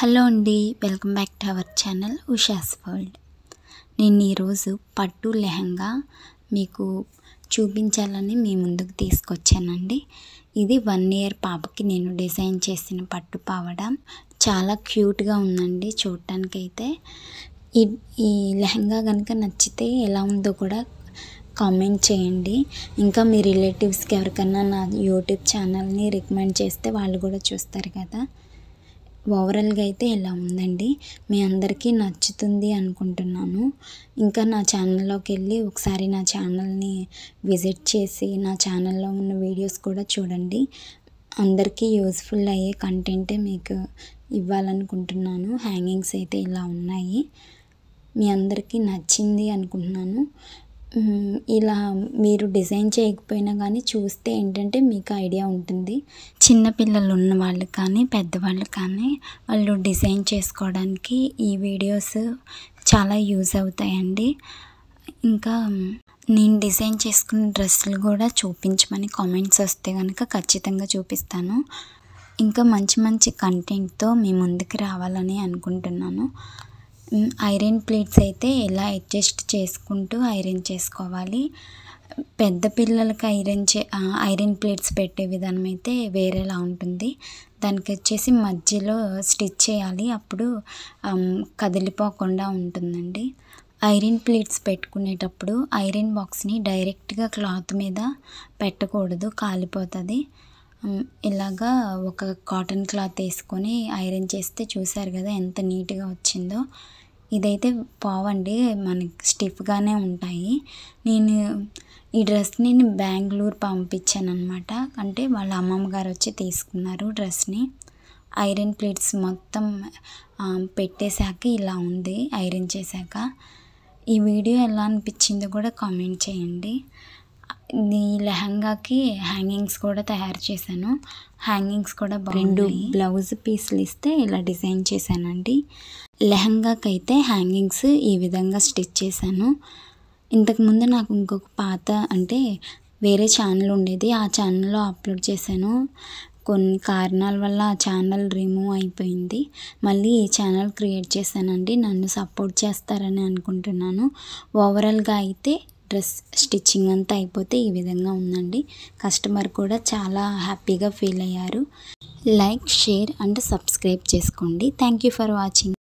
Hello అండి, welcome back to our channel Usha's world. నేను ఈరోజు పట్టు లెహంగా మీకు చూపించాలని మీ ముందుకు తీసుకొచ్చానండి. ఇది 1 ఇయర్ పాపకి నేను డిజైన్ చేసిన పట్టు పావడ. చాలా క్యూట్గా ఉందండి చూడటానికైతే. ఈ లెహంగా కనుక నచ్చితే ఎలా ఉందో కూడా కామెంట్ చేయండి. ఇంకా మీ రిలేటివ్స్కి ఎవరికన్నా నా యూట్యూబ్ ఛానల్ని రికమెండ్ చేస్తే వాళ్ళు కూడా చూస్తారు కదా. ఓవరాల్గా అయితే ఇలా ఉందండి. మీ అందరికీ నచ్చుతుంది అనుకుంటున్నాను. ఇంకా నా ఛానల్లోకి వెళ్ళి ఒకసారి నా ఛానల్ని విజిట్ చేసి నా ఛానల్లో ఉన్న వీడియోస్ కూడా చూడండి. అందరికీ యూజ్ఫుల్ అయ్యే కంటెంటే మీకు ఇవ్వాలనుకుంటున్నాను. హ్యాంగింగ్స్ అయితే ఇలా ఉన్నాయి. మీ అందరికీ నచ్చింది అనుకుంటున్నాను. ఇలా మీరు డిజైన్ చేయకపోయినా కానీ చూస్తే ఏంటంటే మీకు ఐడియా ఉంటుంది. చిన్నపిల్లలు ఉన్న వాళ్ళు కానీ పెద్దవాళ్ళు కానీ వాళ్ళు డిజైన్ చేసుకోవడానికి ఈ వీడియోస్ చాలా యూజ్ అవుతాయండి. ఇంకా నేను డిజైన్ చేసుకున్న డ్రెస్సులు కూడా చూపించమని కామెంట్స్ వస్తే కనుక ఖచ్చితంగా చూపిస్తాను. ఇంకా మంచి మంచి కంటెంట్తో మీ ముందుకు రావాలని అనుకుంటున్నాను. ఐరన్ ప్లేట్స్ అయితే ఎలా అడ్జస్ట్ చేసుకుంటూ ఐరన్ చేసుకోవాలి. పెద్ద పిల్లలకి ఐరన్ ప్లేట్స్ పెట్టే విధానం అయితే వేరేలా ఉంటుంది. దానికి వచ్చేసి మధ్యలో స్టిచ్ చేయాలి, అప్పుడు కదిలిపోకుండా ఉంటుందండి. ఐరన్ ప్లేట్స్ పెట్టుకునేటప్పుడు ఐరన్ బాక్స్ని డైరెక్ట్గా క్లాత్ మీద పెట్టకూడదు, కాలిపోతుంది. ఇలాగా ఒక కాటన్ క్లాత్ వేసుకొని ఐరన్ చేస్తే చూసారు కదా ఎంత నీట్గా వచ్చిందో. ఇదైతే పావండి, మనకి స్టిఫ్గానే ఉంటాయి. నేను ఈ డ్రెస్ని బెంగళూరు పంపించాను అనమాట. అంటే వాళ్ళ అమ్మమ్మ గారు వచ్చి తీసుకున్నారు డ్రెస్ని. ఐరన్ ప్లేట్స్ మొత్తం పెట్టేశాక ఇలా ఉంది ఐరన్ చేశాక. ఈ వీడియో ఎలా అనిపించిందో కూడా కామెంట్ చేయండి. ఈ లెహంగాకి హ్యాంగింగ్స్ కూడా తయారు చేశాను. హ్యాంగింగ్స్ కూడా 2 బ్లౌజ్ పీసులు ఇస్తే ఇలా డిజైన్ చేశానండి. లెహంగాకి అయితే హ్యాంగింగ్స్ ఈ విధంగా స్టిచ్ చేశాను. ఇంతకుముందు నాకు ఇంకొక పాత అంటే వేరే ఛానల్ ఉండేది, ఆ ఛానల్లో అప్లోడ్ చేశాను. కొన్ని కారణాల వల్ల ఆ ఛానల్ రిమూవ్ అయిపోయింది. మళ్ళీ ఈ ఛానల్ క్రియేట్ చేశానండి. నన్ను సపోర్ట్ చేస్తారని అనుకుంటున్నాను. ఓవరాల్గా అయితే డ్రెస్ స్టిచ్చింగ్ అంతా అయిపోతే ఈ విధంగా ఉందండి. కస్టమర్ కూడా చాలా హ్యాపీగా ఫీల్ అయ్యారు. లైక్, షేర్ అండ్ సబ్స్క్రైబ్ చేసుకోండి. Thank you for watching.